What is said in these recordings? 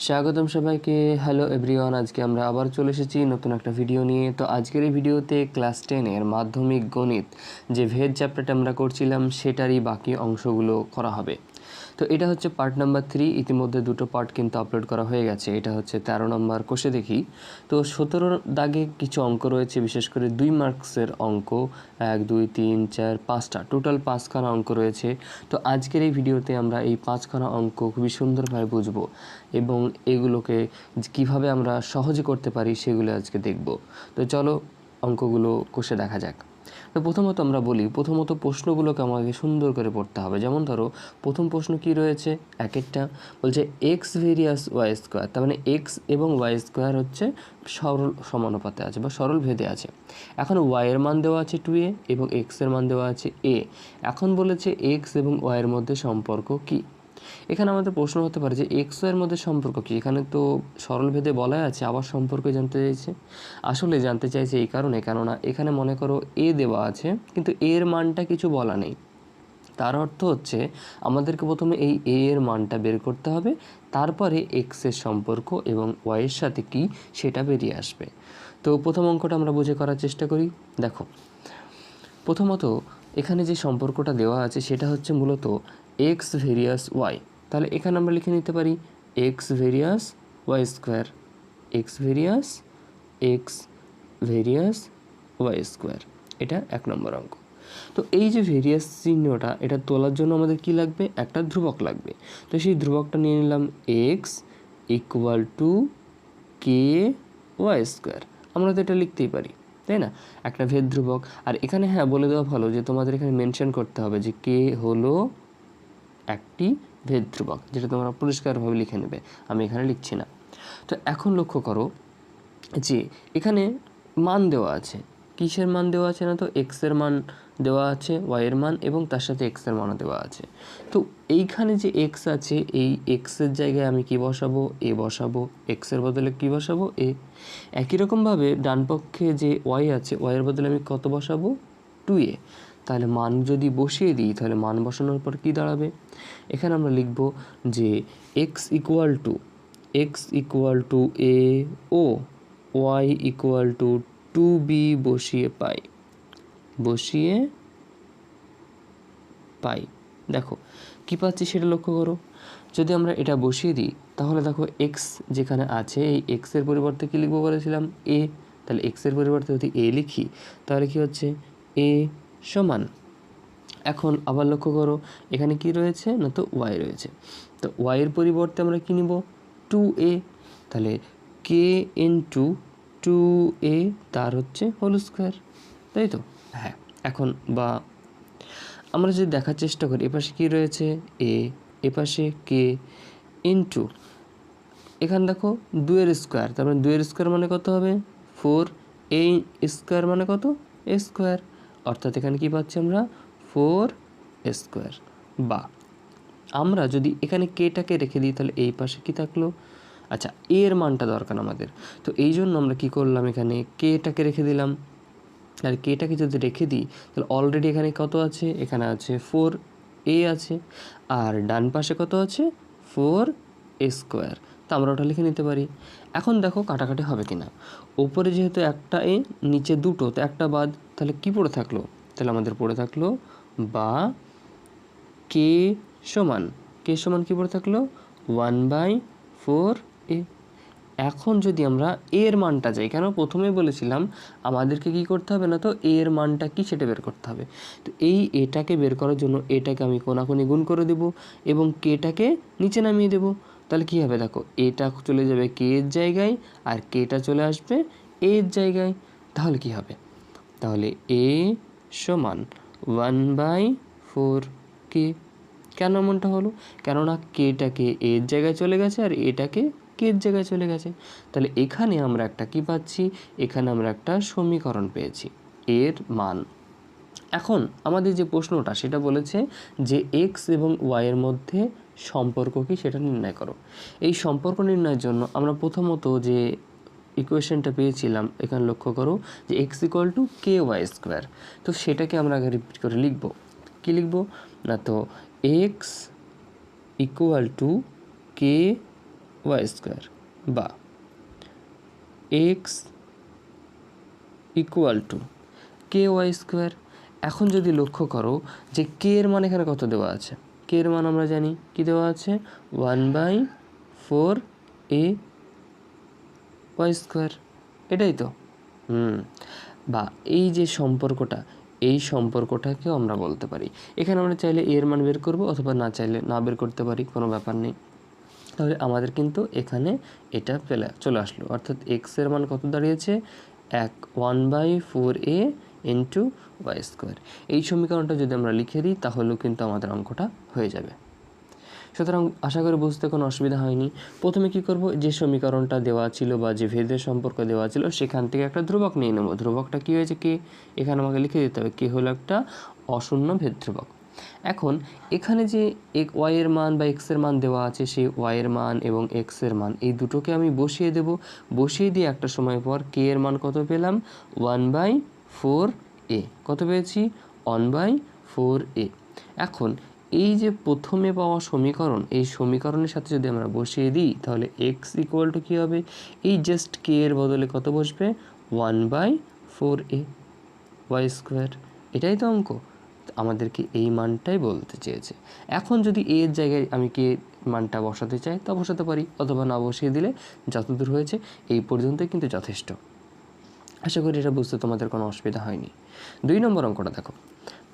স্বাগতম সবাইকে। Hello everyone, আজকে আমরা আবার চলে এসেছি নতুন একটা ভিডিও নিয়ে। তো আজকের এই ভিডিওতে ক্লাস 10-এর মাধ্যমিক গণিত যে ভেদ চ্যাপ্টারটা আমরা করছিলাম সেটারই বাকি অংশগুলো করা হবে। তো এটা হচ্ছে পার্ট নাম্বার 3। ইতিমধ্যে দুটো পার্ট কিন্তু আপলোড করা হয়ে গেছে। এটা হচ্ছে 13 নম্বর কোষে দেখি। তো 17 দাগে কিছু অঙ্ক রয়েছে, বিশেষ করে 2 মার্কসের অঙ্ক, 1 2 3 4 5টা, টোটাল 5খানা অঙ্ক রয়েছে। তো আজকের এই ভিডিওতে আমরা এই 5খানা অঙ্ক খুবই সুন্দরভাবে বুঝবো এবং এগুলোকে কিভাবে আমরা সহজে করতে পারি সেগুলো আজকে দেখব। তো চলো অঙ্কগুলো কষে দেখা যাক। তো প্রথমত আমরা বলি, প্রথমত প্রশ্নগুলোকে আমাকে সুন্দর করে পড়তে হবে। যেমন ধরো প্রথম প্রশ্ন কি রয়েছে, একটা বলছে এক্স ভেরিয়াস ওয়াই স্কোয়ার, তার মানে এক্স এবং ওয়াই স্কোয়ার হচ্ছে সরল সমানুপাতে আছে বা সরল ভেদে আছে। এখন ওয়াইয়ের মান দেওয়া আছে 2a এবং এক্সের মান দেওয়া আছে a। এখন বলেছে এক্স এবং ওয়াইয়ের মধ্যে সম্পর্ক কি। এখানে আমাদের প্রশ্ন হতে পারে যে এক্স ওয়ের মধ্যে সম্পর্ক কী। এখানে তো সরলভেদে বলা আছে, আবার সম্পর্ক জানতে চাইছে। আসলে জানতে চাইছে এই কারণে, কেননা এখানে মনে করো এ দেওয়া আছে কিন্তু এর মানটা কিছু বলা নেই। তার অর্থ হচ্ছে আমাদেরকে প্রথমে এই এ এর মানটা বের করতে হবে, তারপরে এক্সের সম্পর্ক এবং ওয়াইয়ের সাথে কি সেটা বেরিয়ে আসবে। তো প্রথম অঙ্কটা আমরা বুঝে করার চেষ্টা করি। দেখো প্রথমত এখানে যে সম্পর্কটা দেওয়া আছে সেটা হচ্ছে মূলত এক্স ভেরিয়াস ওয়াই। তাহলে এখানে আমরা লিখে নিতে পারি x varies y square, x varies y square. এটা 1 নম্বর অঙ্ক। তো এই যে ভেরিয়াস চিহ্নটা, এটা তোলার জন্য আমাদের কি লাগবে, একটা ধ্রুবক লাগবে। তো সেই ধ্রুবকটা নিয়ে নিলাম x equal to K Y square. আমরা তো এটা লিখতেই পারি, তাই না, একটা ভেদ ধ্রুবক। আর এখানে হ্যাঁ বলে দেওয়া ভালো যে তোমাদের এখানে মেনশন করতে হবে যে কে হলো একটি ভেদ ধ্রুবক, যেটা তোমরা পরিষ্কারভাবে লিখে নেবে, আমি এখানে লিখছি না। তো এখন লক্ষ্য করো যে এখানে মান দেওয়া আছে। কিসের মান দেওয়া আছে না, তো এক্সের মান দেওয়া আছে, ওয়াইয়ের মান এবং তার সাথে এক্সের মানও দেওয়া আছে। তো এইখানে যে এক্স আছে, এই এক্সের জায়গায় আমি কি বসাবো, এ বসাবো। এক্সের বদলে কি বসাবো, এ। একই রকমভাবে ডান পক্ষে যে ওয়াই আছে, ওয়াইয়ের বদলে আমি কত বসাবো, 2a। তাহলে মান যদি বসিয়ে দিই তাহলে মান বসানোর পর কি দাঁড়াবে, এখানে আমরা লিখব যে এক্স ইকুয়াল টু এ ও ওয়াই ইকুয়াল টু 2b বসিয়ে পাই। দেখো কি পাচ্ছি সেটা লক্ষ্য করো। যদি আমরা এটা বসিয়ে দিই তাহলে দেখো এক্স যেখানে আছে, এই এক্সের পরিবর্তে কী লিখবো বলেছিলাম, এ। তাহলে এক্সের পরিবর্তে যদি এ লিখি তাহলে কি হচ্ছে, এ সমান। এখন আবার লক্ষ্য করো এখানে কি রয়েছে না, তো ওয়াই রয়েছে। তো ওয়াইয়ের পরিবর্তে আমরা কী নিব, 2a। তাহলে কে ইন্টু 2a তার হচ্ছে হোল স্কোয়ার, তাই তো। হ্যাঁ, এখন বা আমরা যদি দেখার চেষ্টা করি, এপাশে কী রয়েছে, এ, এপাশে কে ইন্টু, এখানে দেখো 2-এর স্কোয়ার, তার মানে 2-এর স্কোয়ার মানে কত হবে, 4। এই স্কোয়ার মানে কত, এ স্কোয়ার। অর্থাৎ এখানে কি পাচ্ছি আমরা, 4 স্কোয়ার। বা আমরা যদি এখানে কেটাকে রেখে দিই তাহলে এই পাশে কি থাকলো, আচ্ছা এর মানটা দরকার আমাদের। তো এই জন্য আমরা কি করলাম, এখানে কেটাকে রেখে দিলাম। আর কেটাকে যদি রেখে দিই তাহলে অলরেডি এখানে কত আছে, এখানে আছে 4a আছে, আর ডান পাশে কত আছে, 4 স্কোয়ার। তো আমরা ওটা লিখে নিতে পারি। এখন দেখো কাটাকাটি হবে কি না, ওপরে যেহেতু একটা এ, নিচে দুটো, তো একটা বাদ, তাহলে কি পড়ে থাকলো, তাহলে আমাদের পড়ে থাকলো বা কে সমান কি পড়ে থাকলো, 1/4a। এখন যদি আমরা এর মানটা চাই, কেন প্রথমেই বলেছিলাম আমাদেরকে কি করতে হবে না, তো এর মানটা কি সেটা বের করতে হবে। তো এই এটাকে বের করার জন্য এটাকে আমি কোনাকুনি গুণ করে দেব এবং কেটাকে নিচে নামিয়ে দেব। তাহলে কি হবে, দেখো এটা চলে যাবে কে এর জায়গায় আর কেটা চলে আসবে এর জায়গায়। তাহলে কি হবে, তাহলে এ সমান 1/4k। কেন এমনটা হলো, কেননা কেটাকে এর জায়গায় চলে গেছে আর এটাকে কের জায়গায় চলে গেছে। তাহলে এখানে আমরা একটা কি পাচ্ছি, এখানে আমরা একটা সমীকরণ পেয়েছি, এর মান। এখন আমাদের যে প্রশ্নটা সেটা বলেছে যে এক্স এবং ওয়াইয়ের মধ্যে সম্পর্ক কি সেটা নির্ণয় করো। এই সম্পর্ক নির্ণয়ের জন্য আমরা প্রথমত যে ইকুয়েশনটা পেয়েছিলাম, এখানে লক্ষ্য করো যে x equal to K Y square. তো সেটাকে আমরা আগে রিপিট করে লিখব। কী লিখব না, তো X equal to K Y square বা X equal to K Y square. এখন যদি লক্ষ্য করো যে কে এর মান এখানে কত দেওয়া আছে, কে এর মান আমরা জানি কি দেওয়া আছে 1/4 a ওয়াই স্কোয়ার, এটাই তো। বা এই যে সম্পর্কটা, এই সম্পর্কটাকেও আমরা বলতে পারি, এখানে আমরা চাইলে এর মান বের করব অথবা না চাইলে না বের করতে পারি, কোনো ব্যাপার নেই। তাহলে আমাদের কিন্তু এখানে এটা চলে আসলো, অর্থাৎ এক্সের মান কত দাঁড়িয়েছে 1/4a ইন্টু ওয়াই স্কোয়ার। এই সমীকরণটা যদি আমরা লিখে দিই তাহলেও কিন্তু আমাদের অঙ্কটা হয়ে যাবে। সুতরাং আশা করি বুঝতে কোনো অসুবিধা হয়নি। প্রথমে কি করব, যে সমীকরণটা দেওয়া ছিল বা যে ভেদের সম্পর্ক দেওয়া ছিল সেখান থেকে একটা ধ্রুবক নিয়ে নেব। ধ্রুবকটা কী হয়েছে কে, এখানে আমাকে লিখে দিতে হবে কে হলো একটা অশূন্য ভেদ ধ্রুবক। এখন এখানে যে ওয়াই এর মান বা এক্সের মান দেওয়া আছে, সেই ওয়াই এর মান এবং এক্সের মান এই দুটোকে আমি বসিয়ে দেব। বসিয়ে দিয়ে একটা সময় পর কে এর মান কত পেলাম 1/4a, কত পেয়েছি 1/4a। এখন এই যে প্রথমে পাওয়া সমীকরণ, এই সমীকরণের সাথে যদি আমরা বসিয়ে দিই তাহলে এক্স ইকুয়াল টু কী হবে, এই জাস্ট কে এর বদলে কত বসবে 1/4a ওয়াই স্কোয়ার। এটাই তো অঙ্ক, আমাদেরকে এই মানটাই বলতে চেয়েছে। এখন যদি এর জায়গায় আমি কে মানটা বসাতে চাই তা বসাতে পারি, অথবা না বসিয়ে দিলে যতদূর হয়েছে এই পর্যন্তই কিন্তু যথেষ্ট। আশা করি এটা বুঝতে তোমাদের কোনো অসুবিধা হয়নি। 2 নম্বর অঙ্কটা দেখো।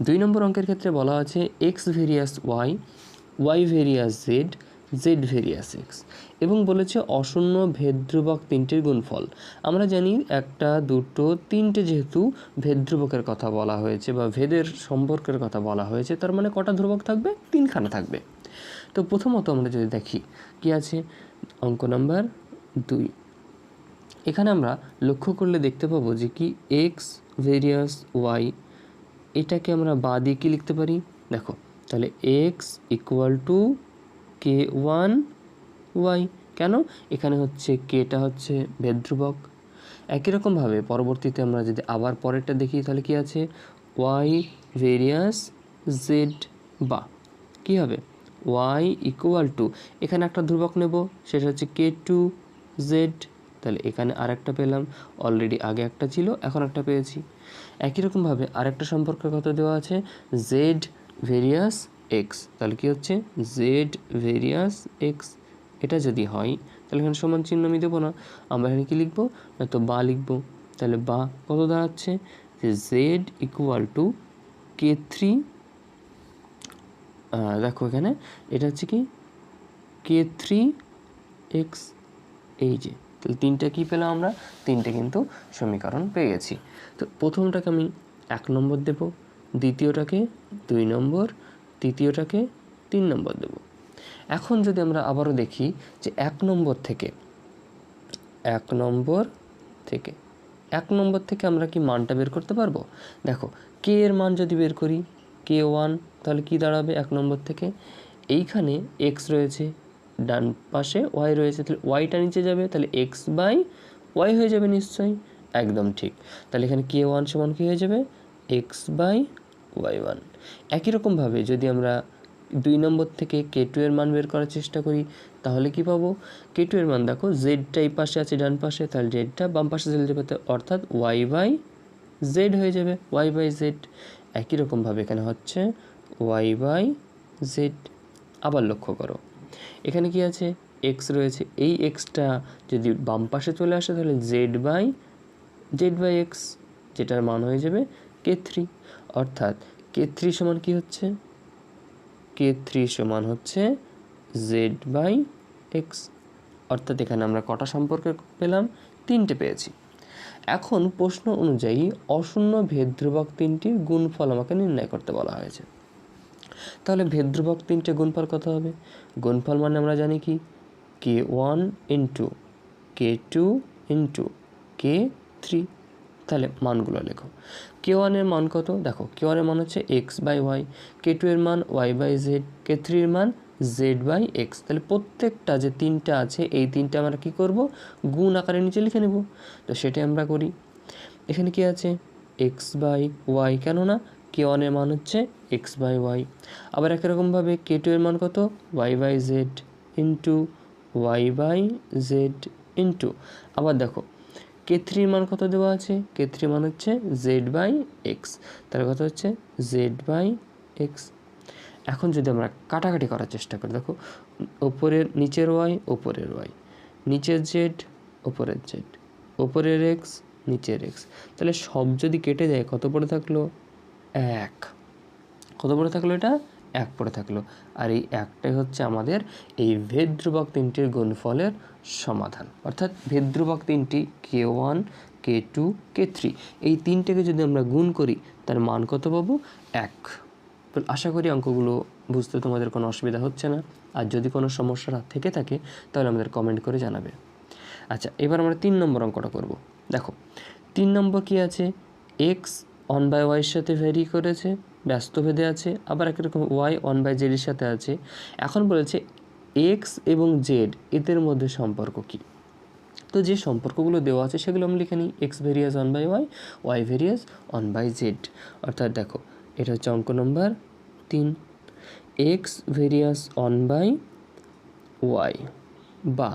2 নম্বর অঙ্কের ক্ষেত্রে বলা আছে x varies y, y varies z, z varies x, এবং বলেছে অশূন্য ভেদ ধ্রুবক তিনটির গুণফল। আমরা জানি একটা, দুটো, তিনটে যেহেতু ভেদ ধ্রুবকের কথা বলা হয়েছে বা ভেদের সম্পর্কের কথা বলা হয়েছে, তার মানে কটা ধ্রুবক থাকবে, 3খানা থাকবে। তো প্রথমত আমরা যদি দেখি কি আছে, অঙ্ক নাম্বার 2, এখানে আমরা লক্ষ্য করলে দেখতে পাবো যে কি এক্স ভেরিয়াস ওয়াই, এটাকে আমরা বাঁ দিয়ে কি লিখতে পারি, দেখো তাহলে x equal to k one y. কেন, এখানে হচ্ছে কেটা হচ্ছে ভেদ ধ্রুবক। একই রকমভাবে পরবর্তীতে আমরা যদি আবার পরেরটা দেখি তাহলে কি আছে ওয়াই ভেরিয়াস জেড, বা কী হবে ওয়াই ইকুয়াল টু, এখানে একটা ধ্রুবক নেব সেটা হচ্ছে কে টু জেড। তাহলে এখানে আরেকটা পেলাম, অলরেডি আগে একটা ছিল এখন একটা পেয়েছি। একই রকমভাবে আরেকটা সম্পর্কের কথা দেওয়া আছে জেড ভেরিয়াস এক্স, তাহলে কি হচ্ছে জেড ভেরিয়াস এক্স। এটা যদি হয় তাহলে এখানে সমান চিহ্ন আমি দেবো না, আমরা এখানে কী লিখবো, তো বা লিখবো। তাহলে বা কত দাঁড়াচ্ছে যে Z equal to K three, দেখো এখানে এটা হচ্ছে কি কে থ্রি এক্স। এই যে তাহলে তিনটা কী পেলাম আমরা, তিনটে কিন্তু সমীকরণ পেয়ে গেছি। তো প্রথমটাকে আমি 1 নম্বর দেব, দ্বিতীয়টাকে 2 নম্বর, তৃতীয়টাকে 3 নম্বর দেব। এখন যদি আমরা আবারও দেখি যে 1 নম্বর থেকে 1 নম্বর থেকে আমরা কি মানটা বের করতে পারবো। দেখো কে এর মান যদি বের করি কে ওয়ান, তাহলে কি দাঁড়াবে 1 নম্বর থেকে, এইখানে এক্স রয়েছে, ডান পাশে ওয়াই রয়েছে, তাহলে ওয়াইটা নিচে যাবে, তাহলে এক্স বাই ওয়াই হয়ে যাবে নিশ্চয়ই, একদম ঠিক। তাহলে এখানে কে ওয়ান সমান কী হয়ে যাবে এক্স বাই ওয়াই ওয়ান। একই রকমভাবে যদি আমরা 2 নম্বর থেকে কে টু এর মান বের করার চেষ্টা করি তাহলে কি পাবো, কে টু এর মান দেখো জেডটা এই পাশে আছে ডান পাশে, তাহলে জেডটা বাম পাশে চলে যাবে, অর্থাৎ ওয়াই বাই জেড হয়ে যাবে, ওয়াই বাই জেড। একই রকমভাবে এখানে হচ্ছে ওয়াই বাই জেড। আবার লক্ষ্য করো এখানে কি আছে এক্স রয়েছে, এই এক্সটা যদি বাম পাশে চলে আসে তাহলে জেড বাই এক্স, যেটার মান হয়ে যাবে কে থ্রি। অর্থাৎ কে থ্রি সমান কী হচ্ছে, কে থ্রি সমান হচ্ছে জেড বাই এক্স। অর্থাৎ এখানে আমরা কটা সম্পর্কে পেলাম, 3টে পেয়েছি। এখন প্রশ্ন অনুযায়ী অশূন্য ভেদ ধ্রুবক 3টির গুণফল আমাকে নির্ণয় করতে বলা হয়েছে। তাহলে ভেদ ধ্রুবক 3টে গুণফল কত হবে, গুণফল মানে আমরা জানি কি কে one into k two into K three. তাহলে মানগুলো লেখো, কে ওয়ানের মান কত, দেখো কে ওয়ানের মান হচ্ছে x by y, k two এর মান ওয়াই বাই জেড, কে থ্রির মান জেড বাই এক্স। তাহলে প্রত্যেকটা যে 3টা আছে এই 3টে আমরা কী করব, গুণ আকারে নিচে লিখে নেব। তো সেটাই আমরা করি। এখানে কি আছে এক্স বাই ওয়াই, কেননা কে ওয়ানের মান হচ্ছে এক্স বাই ওয়াই। আবার একই রকমভাবে কে টু এর মান কত y by z into y by z into, আবার দেখো K3 মান কত দেওয়া আছে, K3 মান হচ্ছে জেড বাই এক্স, তাহলে কত হচ্ছে জেড বাই এক্স। এখন যদি আমরা কাটাকাটি করার চেষ্টা করি, দেখো ওপরের নিচের ওয়াই, ওপরের ওয়াই, নিচের জেড, ওপরের জেড, ওপরের এক্স, নিচের এক্স, তাহলে সব যদি কেটে যায় কত পড়ে থাকলো, এক। কত পড়ে থাকলো, এটা এক পড়ে থাকলো। আর এই একটাই হচ্ছে আমাদের এই ভেদ ধ্রুবক তিনটির গুণফলের সমাধান। অর্থাৎ ভেদ ধ্রুবক তিনটি K1, K2, K3 এই তিনটেকে যদি আমরা গুণ করি তার মান কত পাবো, এক। তো আশা করি অঙ্কগুলো বুঝতে তোমাদের কোনো অসুবিধা হচ্ছে না। আর যদি কোনো সমস্যা থেকে থাকে তাহলে আমাদের কমেন্ট করে জানাবে। আচ্ছা, এবার আমরা 3 নম্বর অঙ্কটা করব। দেখো 3 নম্বর কি আছে, এক্স 1/y-এর সাথে ভ্যারি করেছে, ব্যস্তভেদে আছে, আবার একরকম ওয়াই 1/z-এর সাথে আছে। এখন বলেছে এক্স এবং জেড এদের মধ্যে সম্পর্ক কী। তো যে সম্পর্কগুলো দেওয়া আছে সেগুলো আমরা লিখে নিই, x various 1/y, Y various 1/z। অর্থাৎ দেখো এটা হচ্ছে অঙ্ক নম্বর 3, এক্স ভেরিয়াস 1/y, বা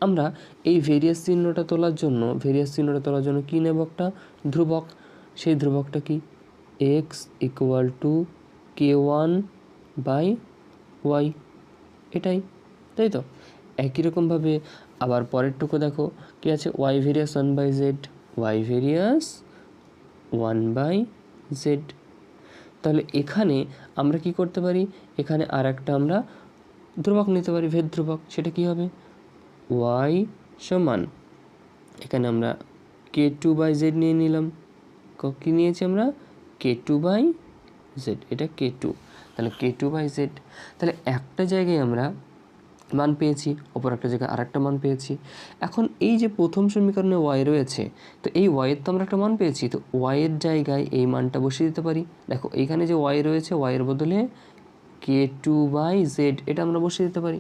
আমরা এই ভেরিয়াস চিহ্নটা তোলার জন্য কী নেব, একটা ধ্রুবক। সেই ধ্রুবকটা কি, এক্স ইকুয়াল টু K1/y, এটাই, তাই তো। একই রকমভাবে আবার পরেরটুকু দেখো কি আছে, Y various 1/z, Y various 1/z। তাহলে এখানে আমরা কি করতে পারি, এখানে আর একটা আমরা ধ্রুবক নিতে পারি, ভেদ ধ্রুবক। সেটা কি হবে, ওয়াই সমান, এখানে আমরা K2/z নিয়ে নিলাম। কী নিয়েছি আমরা, K2/z, এটা K2, তাহলে K2/z। তাহলে একটা জায়গায় আমরা মান পেয়েছি, অপর একটা জায়গায় আর একটা মান পেয়েছি। এখন এই যে প্রথম সমীকরণে ওয়াই রয়েছে, তো এই ওয়াইয়ের তো আমরা একটা মান পেয়েছি, তো ওয়াইয়ের জায়গায় এই মানটা বসিয়ে দিতে পারি। দেখো এইখানে যে ওয়াই রয়েছে, ওয়াইয়ের বদলে K2/z এটা আমরা বসিয়ে দিতে পারি।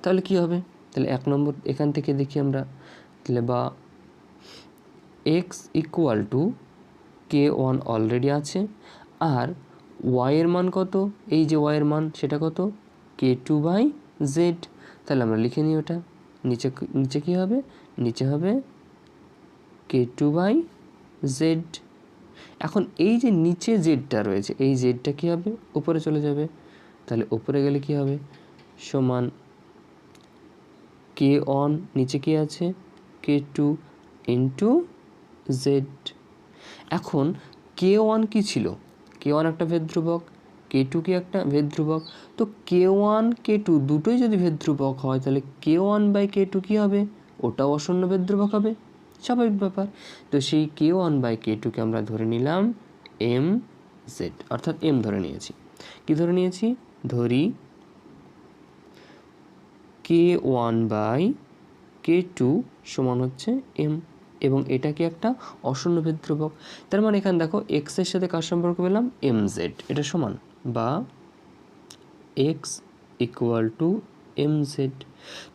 তাহলে কি হবে, তাহলে 1 নম্বর এখান থেকে দেখি আমরা, তাহলে বা X equal to K1 already আছে, আর ওয়াইয়ের মান কত, এই যে ওয়াইয়ের মান সেটা কত, K2/z। তাহলে আমরা লিখে নিই ওটা, নিচে কী হবে, নিচে হবে K2/z। এখন এই যে নিচে জেডটা রয়েছে, এই জেডটা কী হবে, উপরে চলে যাবে। তাহলে উপরে গেলে কি হবে, সমান K1, নিচে কি আছে K2 ইন্টু জেড। এখন K1 কি ছিল, K1 একটা ভেদ ধ্রুবক, K2 কি একটা ভেদ ধ্রুবক। তো K1 K2 দুটোই যদি ভেদ ধ্রুবক হয় তাহলে K1/K2 কি হবে, ওটাও অশূন্য ভেদ ধ্রুবক হবে, স্বাভাবিক ব্যাপার। তো সেই K1/K2কে আমরা ধরে নিলাম mz, অর্থাৎ m ধরে নিয়েছি। কি ধরে নিয়েছি, ধরি K1/K2 সমান হচ্ছে m, এবং এটা কি একটা অশূন্য ভেদ ধ্রুবক। তার মানে এখানে দেখো এক্স এর সাথে কার সম্পর্ক পেলাম, mz, এটা সমান বা x ইকুয়াল টু mz।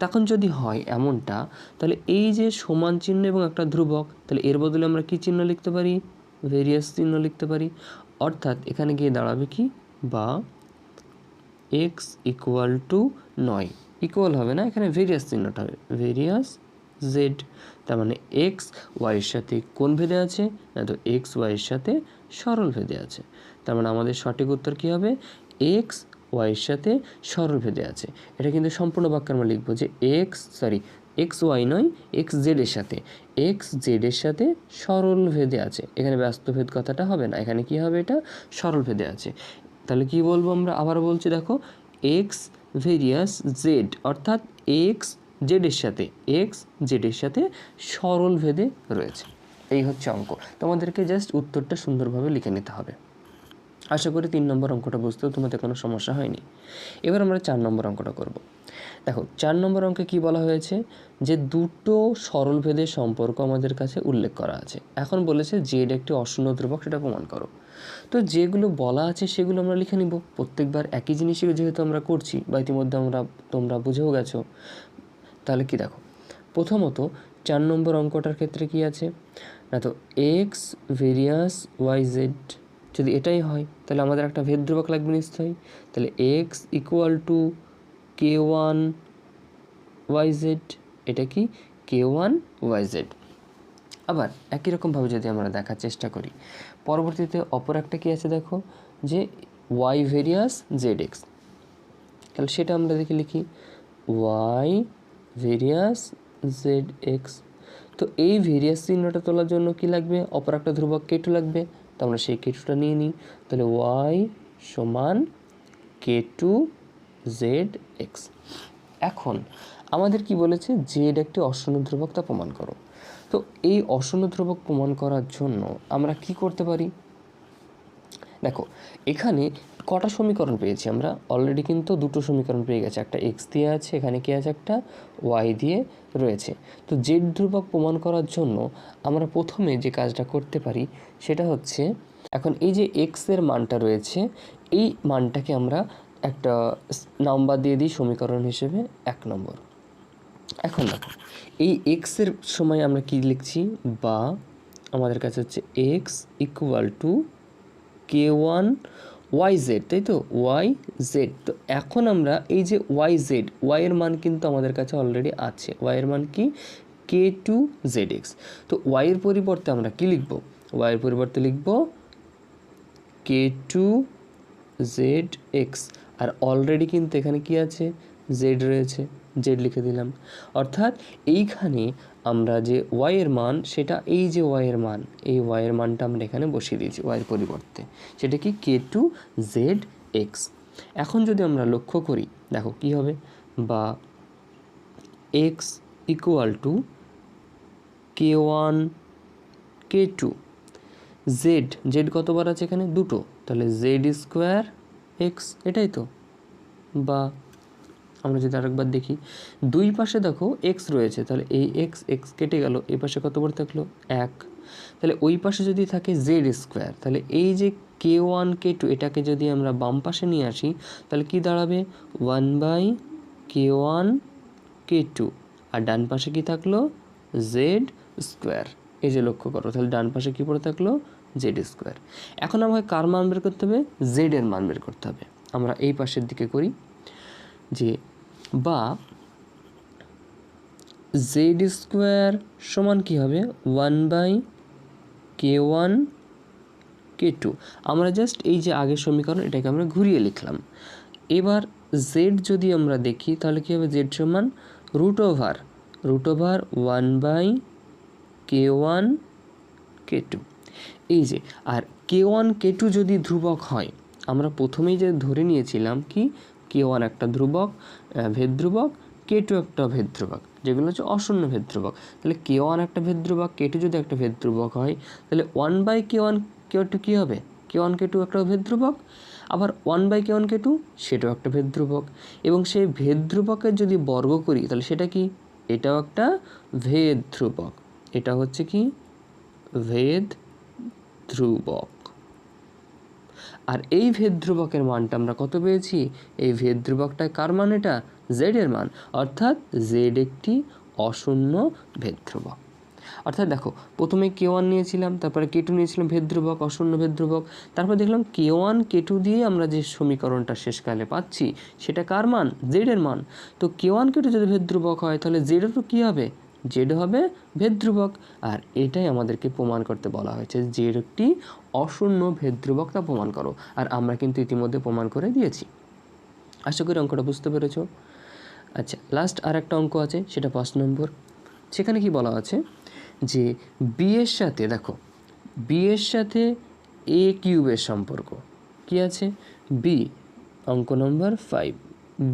তখন যদি হয় এমনটা, তাহলে এই যে সমান চিহ্ন এবং একটা ধ্রুবক, তাহলে এর বদলে আমরা কি চিহ্ন লিখতে পারি, ভেরিয়াস চিহ্ন লিখতে পারি। অর্থাৎ এখানে গিয়ে দাঁড়াবে কি, বা x ইকুয়াল টু 9, ইকুয়াল হবে না, এখানে ভেরিয়াস চিহ্নটা হবে, ভেরিয়াস জেড। তার মানে এক্স ওয়াইয়ের সাথে কোন ভেদে আছে, না তো এক্স ওয়াইয়ের সাথে সরল ভেদে আছে। তার মানে আমাদের সঠিক উত্তর কী হবে, এক্স ওয়াইয়ের সাথে সরল ভেদে আছে। এটা কিন্তু সম্পূর্ণ বাক্যে আমরা লিখবো যে এক্স ওয়াই নয়, এক্স জেডের সাথে, এক্স জেডের সাথে সরল ভেদে আছে। এখানে ব্যস্ত ভেদ কথাটা হবে না, এখানে কি হবে, এটা সরল ভেদে আছে। তাহলে কি বলবো আমরা, আবার বলছি দেখো, এক্স ভেরিয়াস জেড, অর্থাৎ এক্স জেডের সাথে সরল ভেদে রয়েছে। এই হচ্ছে অঙ্ক, তোমাদেরকে জাস্ট উত্তরটা সুন্দরভাবে লিখে নিতে হবে। আশা করি 3 নম্বর অঙ্কটা বুঝতেও তোমাদের কোনো সমস্যা হয়নি। এবার আমরা 4 নম্বর অঙ্কটা করব। দেখো 4 নম্বর অঙ্কে কি বলা হয়েছে, যে দুটো সরল ভেদের সম্পর্ক আমাদের কাছে উল্লেখ করা আছে। এখন বলেছে জেড একটি অশূন্য ধ্রুবক, সেটা প্রমাণ করো। তো যেগুলো বলা আছে সেগুলো আমরা লিখে নিব। প্রত্যেকবার একই জিনিসই যেহেতু আমরা করছি, বা ইতিমধ্যে তোমরা বুঝেও গেছো। তাহলে কি দেখো, প্রথমত 4 নম্বর অঙ্কটার ক্ষেত্রে কি আছে, না তো এক্স ভেরিয়াস ওয়াই জেড, যদি এটাই হয় তাহলে আমাদের একটা ভেদ ধ্রুবক লাগবে নিশ্চয়ই। তাহলে x equal to K1 y z, এটা কি K1 ওয়াই জেড। আবার একই রকমভাবে যদি আমরা দেখার চেষ্টা করি, পরবর্তীতে অপর একটা কী আছে দেখো, যে ওয়াই ভেরিয়াস জেড এক্স। তাহলে সেটা আমরা দেখে লিখি ওয়াই ভেরিয়াস জেড এক্স। তো এই ভেরিয়াস চিহ্নটা তোলার জন্য কি লাগবে, অপর একটা ধ্রুবক K2 লাগবে। তো আমরা সেই K2টা নিয়ে নিই। তাহলে ওয়াই সমান K2 জেড এক্স। এখন আমাদের কি বলেছে, জেড একটি অশূন্য ধ্রুবক, তা প্রমাণ করো। তো এই অশূন্য ধ্রুবক প্রমাণ করার জন্য আমরা কি করতে পারি, দেখো এখানে কটা সমীকরণ পেয়েছি আমরা, অলরেডি কিন্তু দুটো সমীকরণ পেয়ে গেছে, একটা এক্স দিয়ে আছে, এখানে কি আছে, একটা ওয়াই দিয়ে রয়েছে। তো জেড ধ্রুবক প্রমাণ করার জন্য আমরা প্রথমে যে কাজটা করতে পারি সেটা হচ্ছে, এখন এই যে এক্সের মানটা রয়েছে, এই মানটাকে আমরা একটা নাম্বার দিয়ে দিই সমীকরণ হিসেবে 1 নম্বর। এখন দেখো এই এক্সের সময় আমরা কি লিখছি, বা আমাদের কাছে হচ্ছে x equal to K1 y z, তাই তো, ওয়াই জেড। তো এখন আমরা এই যে ওয়াই জেড, ওয়াইয়ের মান কিন্তু আমাদের কাছে অলরেডি আছে, ওয়াইয়ের মান কি K2 জেড এক্স। তো ওয়াইয়ের পরিবর্তে আমরা কি লিখব, ওয়াইয়ের পরিবর্তে লিখব K2 জেড এক্স। আর অলরেডি কিন্তু এখানে কি আছে, জেড রয়েছে, জেড লিখে দিলাম। অর্থাৎ এইখানে আমরা যে ওয়াইয়ের মান, সেটা এই যে ওয়াইয়ের মান, এই ওয়াইয়ের মানটা আমরা এখানে বসিয়ে দিয়েছি ওয়াইয়ের পরিবর্তে, সেটা কি K2 জেড এক্স। এখন যদি আমরা লক্ষ্য করি, দেখো কি হবে, বা X equal to K1 K2 Z, Z কতবার আছে এখানে, দুটো, তাহলে জেড স্কোয়ার এক্স, এটাই তো। বা আমরা যদি আরেকবার দেখি, দুই পাশে দেখো এক্স রয়েছে, তাহলে এই এক্স এক্স কেটে গেল, এই পাশে কতবার থাকলো, 1। তাহলে ওই পাশে যদি থাকে জেড স্কোয়ার, তাহলে এই যে K1 K2 এটাকে যদি আমরা বাম পাশে নিয়ে আসি, তাহলে কি দাঁড়াবে 1/K1 K2, আর ডান পাশে কি থাকলো, জেড স্কোয়ার। এই যে লক্ষ্য করো, তাহলে ডান পাশে কি পড়ে থাকলো, জেড স্কোয়ার। এখন আমাকে কার মান বের করতে হবে, জেডের মান বের করতে হবে। আমরা এই পাশের দিকে করি, যে বা জেড স্কোয়ার সমান কী হবে, 1/K1 K2। আমরা জাস্ট এই যে আগের সমীকরণ, এটাকে আমরা ঘুরিয়ে লিখলাম। এবার জেড যদি আমরা দেখি, তাহলে কী হবে, জেড সমান রুট ওভার 1/K1 K2। এই যে, আর K1 K2 যদি ধ্রুবক হয়, আমরা প্রথমেই যে ধরে নিয়েছিলাম কি, K1 একটা ধ্রুবক, ভেদ ধ্রুবক, K2 একটা ভেদ ধ্রুবক, যেগুলো হচ্ছে অশূন্য ভেদ ধ্রুবক। তাহলে K1 একটা ভেদ ধ্রুবক, K2 যদি একটা ভেদ ধ্রুবক হয়, তাহলে 1/K1 K2 কী হবে, K1 K2 একটা ভেদ ধ্রুবক, আবার 1/K1 K2 সেটাও একটা ভেদ ধ্রুবক। এবং সেই ভেদ ধ্রুবকের যদি বর্গ করি, তাহলে সেটা কি, এটাও একটা ভেদ ধ্রুবক, এটা হচ্ছে কি ভেদ ধ্রুবক। আর এই ভেদ ধ্রুবকের মানটা আমরা কত পেয়েছি, এই ভেদ ধ্রুবকটায় কার মান, এটা জেড এর মান, অর্থাৎ জেড একটি অশূন্য ভেদ ধ্রুবক। অর্থাৎ দেখো প্রথমে K1 নিয়েছিলাম, তারপরে K2 নিয়েছিলাম ভেদ ধ্রুবক, অশূন্য ভেদ ধ্রুবক, তারপর দেখলাম K1 K2 দিয়ে আমরা যে সমীকরণটা শেষকালে পাচ্ছি সেটা কার মান, জেড এর মান। তো K1 K2 যদি ভেদ ধ্রুবক হয়, তাহলে জেডও তো কী হবে, জেড হবে ভেদ ধ্রুবক। আর এটাই আমাদেরকে প্রমাণ করতে বলা হয়েছে, জেড একটি অশূন্য ভেদ ধ্রুবক, তা প্রমাণ করো। আর আমরা কিন্তু ইতিমধ্যে প্রমাণ করে দিয়েছি। আশা করি অঙ্কটা বুঝতে পেরেছো। আচ্ছা, লাস্ট আর একটা অঙ্ক আছে, সেটা 5 নম্বর। সেখানে কি বলা আছে, যে বি এর সাথে, দেখো বি এর সাথে এ কিউবের সম্পর্ক কি আছে, বি, অঙ্ক নম্বর 5,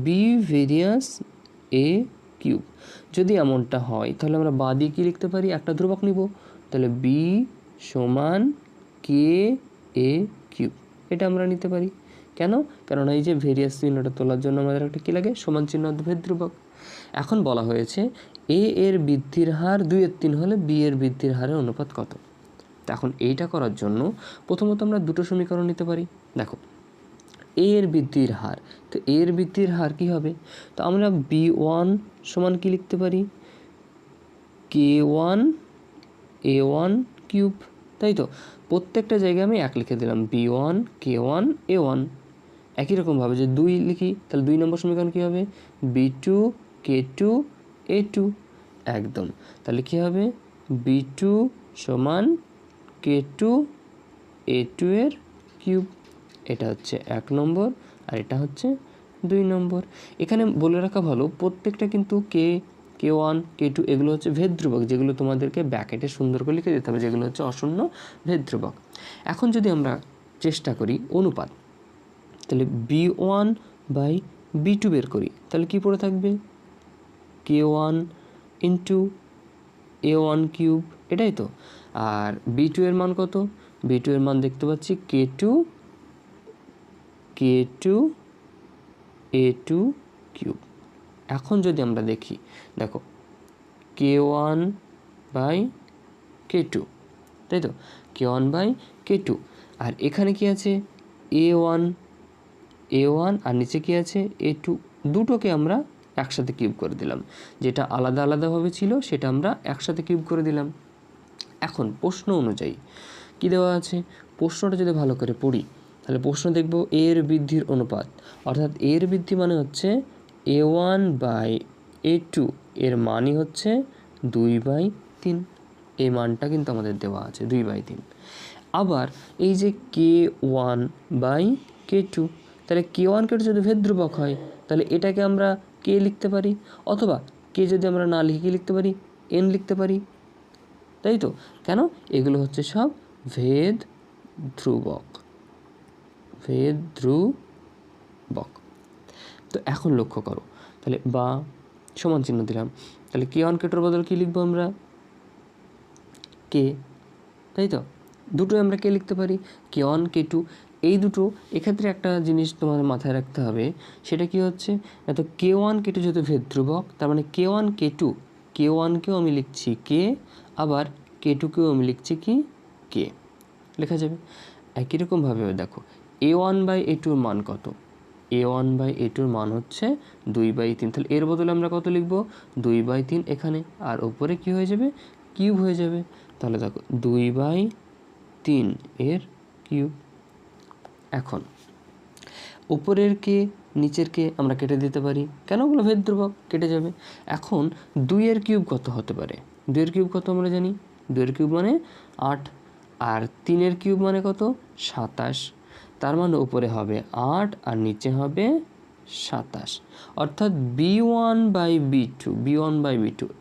বি ভেরিয়াস এ কিউব। যদি এমনটা হয়, তাহলে আমরা বাঁ দিয়ে কী লিখতে পারি, একটা ধ্রুবক নিব, তাহলে বি সমান কে এ কিউব, এটা আমরা নিতে পারি। কেন, কারণ এই যে ভেরিয়াস চিহ্নটা তোলার জন্য আমাদের একটা কী লাগে, সমান চিহ্ন ভেদ ধ্রুবক। এখন বলা হয়েছে এ এর বৃদ্ধির হার 2/3 হলে বি এর বৃদ্ধির হারের অনুপাত কত। তো এখন এইটা করার জন্য প্রথমত আমরা দুটো সমীকরণ নিতে পারি। দেখো এ এর বৃদ্ধির হার, তো এ এর বৃদ্ধির হার কি হবে, তো আমরা B1 সমান কি লিখতে পারি, K1 A1 কিউব, তাই তো। প্রত্যেকটা জায়গায় আমি 1 লিখে দিলাম, B1 K1 A1। একই রকমভাবে যে 2 লিখি, তাহলে 2 নম্বর সমীকরণ কী হবে, B2 K2 A2 একদম। তাহলে কী হবে B2 সমান K2 A2 এর কিউব। এটা হচ্ছে 1 নম্বর আর এটা হচ্ছে 2 নম্বর। এখানে বলে রাখা ভালো প্রত্যেকটা কিন্তু K1 K2 এগুলো হচ্ছে ভেদ ধ্রুবক, যেগুলো তোমাদেরকে ব্র্যাকেটে সুন্দর করে লিখে দিতে হবে, যেগুলো হচ্ছে অশূন্য ভেদ ধ্রুবক। এখন যদি আমরা চেষ্টা করি অনুপাত, তাহলে B1 বাই B2 বের করি, তাহলে কি পড়ে থাকবে K1 ইন্টু A1 কিউব, এটাই তো। আর B2 এর মান কত? B2 এর মান দেখতে পাচ্ছি K2 A2 কিউব। এখন যদি আমরা দেখি, দেখো K1 বাই K2, তাই তো, K1 বাই K2। আর এখানে কি আছে A1 আর নিচে কি আছে A2, দুটোকে আমরা একসাথে কিউব করে দিলাম। যেটা আলাদা আলাদাভাবে ছিল সেটা আমরা একসাথে কিউব করে দিলাম। এখন প্রশ্ন অনুযায়ী কি দেওয়া আছে, প্রশ্নটা যদি ভালো করে পড়ি তাহলে প্রশ্ন দেখব এর বৃদ্ধির অনুপাত, অর্থাৎ এর বৃদ্ধি মানে হচ্ছে A1 বাই A2 এর মানই হচ্ছে 2/3। এই মানটা কিন্তু আমাদের দেওয়া আছে 2/3। আবার এই যে K1 বাই K2, তাহলে K1 K2 যদি ভেদ ধ্রুবক হয় তাহলে এটাকে আমরা K লিখতে পারি, অথবা K যদি আমরা না লিখে লিখতে পারি N লিখতে পারি, তাই তো। কেন? এগুলো হচ্ছে সব ভেদ ধ্রুবক। তো এখন লক্ষ্য করো, তাহলে বা সমান চিহ্ন দিলাম, তাহলে K1 K2 বদল কি লিখবো আমরা K, তাই তো। দুটোই আমরা K লিখতে পারি, K1 K2 এই দুটো। এক্ষেত্রে একটা জিনিস তোমাদের মাথায় রাখতে হবে, সেটা কি হচ্ছে, এত K1 K2 যেহেতু ভেদ ধ্রুবক, তার মানে K1 K2, K1কেও আমি লিখছি K, আবার K2কেও আমি লিখছি কি K, লেখা যাবে। একই রকমভাবে দেখো A1 বাই A2 মান কত, A1 বাই A2 মান হচ্ছে 2/3, তাহলে এর বদলে আমরা কত লিখব 2/3 এখানে, আর ওপরে কি হয়ে যাবে কিউব হয়ে যাবে। তাহলে দেখো 2/3 এর কিউব। এখন উপরের কে নিচের কে আমরা কেটে দিতে পারি, কেন? ওগুলো ভেদ ধ্রুবক, কেটে যাবে। এখন 2 এর কিউব কত হতে পারে? 2 এর কিউব কত আমরা জানি, 2 এর কিউব মানে 8, আর 3 এর কিউব মানে কত 27। তার মানে উপরে হবে 8 আর নিচে হবে 27, অর্থাৎ B1 বাই B2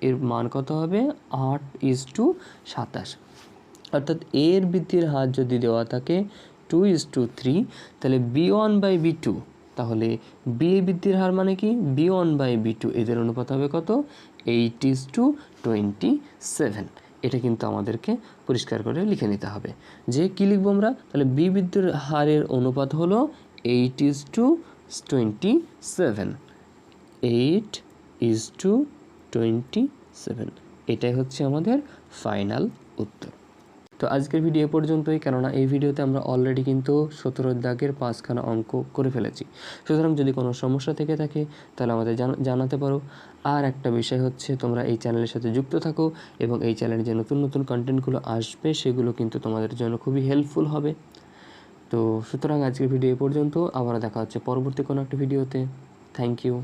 এর মান কত হবে 8:27। অর্থাৎ এর বৃদ্ধির হার যদি দেওয়া থাকে 2:3, তাহলে B1 বাই B2, তাহলে B বৃদ্ধির হার মানে কি B1 বাই B2, এদের অনুপাত হবে কত 8:27। এটা কিন্তু আমাদেরকে পরিষ্কার করে লিখে নিতে হবে যে কী লিখবো আমরা, তাহলে B বৃদ্ধির হারের অনুপাত হলো 8:27, 8:27। এটাই হচ্ছে আমাদের ফাইনাল উত্তর। তো আজকের ভিডিও এ পর্যন্তই, কেননা এই ভিডিওতে আমরা অলরেডি কিন্তু 17 দাগের 5খানা অঙ্ক করে ফেলেছি। সুতরাং যদি কোনো সমস্যা থেকে থাকে তাহলে আমাদের জানাতে পারো। আর একটা বিষয় হচ্ছে, তোমরা এই চ্যানেলের সাথে যুক্ত থাকো এবং এই চ্যানেলে যে নতুন নতুন কন্টেন্টগুলো আসবে সেগুলো কিন্তু তোমাদের জন্য খুবই হেল্পফুল হবে। তো সুতরাং আজকের ভিডিও এ পর্যন্ত, আবার দেখা হচ্ছে পরবর্তী কোনো একটা ভিডিওতে। Thank you.